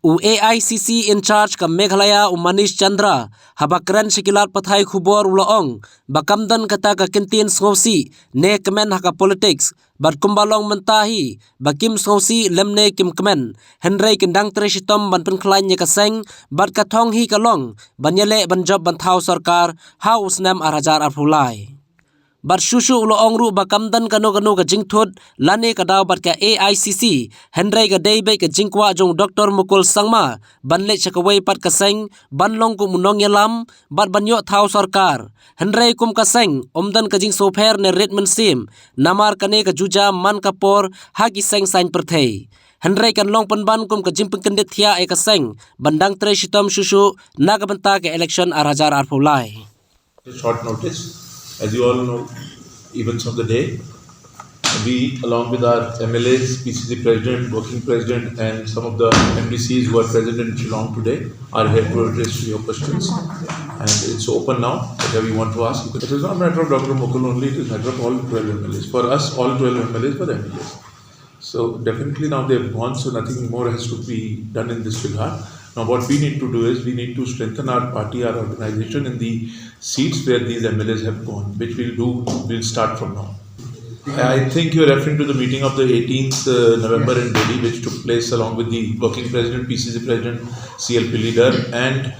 AICC in charge ka Meghalaya Manish Chandra habakran sikilat pathai khubor uloong bakamdan kata ka Kyntien Sngewsih ne Kmen Haka politics bat kumbalong mentahi bakim Sngewsih lemne kim Kmen Hynrei kendang Trei Shitom ban penklanya ka seng bat katong hi kalong banyele Banjop bantau sarkar haus nam arajar arpulai bat shushu uloong ru bakamdan kano ka jingthut lani ka daw bat ka AICC Hynrei ka daybe ka jingkwa jong Dr. Mukul Sangma banle chakaway pat kaseng banlong kum munong yalam bat banyo thau sarkar Hynrei kum kaseng omdan ka jing sofer ne redman sim namar kane ka juja man kapor haki seng sain perthei Hynrei kan long panban kum ka jing pengkendit thia e kaseng bandang Trei Shitom shushu nagabanta ka election arajar arpulai. Short notice. As you all know, events of the day, we along with our MLAs, PCC President, Working President and some of the MDCs who are present in Shillong today are here to address your questions. And it's open now, whatever you want to ask. It is not a matter of Dr. Mukul only, it is a matter of all 12 MLAs. For us, all 12 MLAs were MLAs. So definitely now they have gone, so nothing more has to be done in this regard. Now what we need to do is we need to strengthen our party, our organization in the seats where these MLAs have gone, which we'll start from now. I think you're referring to the meeting of the 18th November in Delhi, which took place along with the Working President, PCC President, CLP leader and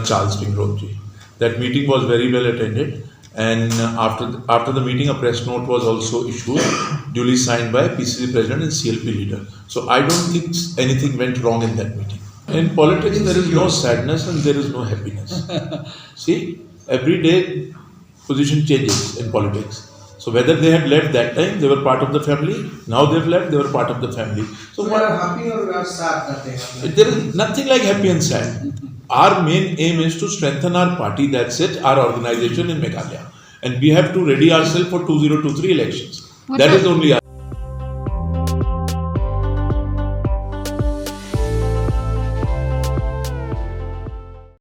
Charles Pingrojji. That meeting was very well attended, and after the meeting a press note was also issued, duly signed by PCC President and CLP leader. So I don't think anything went wrong in that meeting. In politics, there is no sadness and there is no happiness. See, every day position changes in politics. So whether they had left that time, they were part of the family. Now they've left, they were part of the family. So you are happy or you are sad that they have left? There is nothing like happy and sad. Our main aim is to strengthen our party, that's it, our organization in Meghalaya. And we have to ready ourselves for 2023 elections. That is only our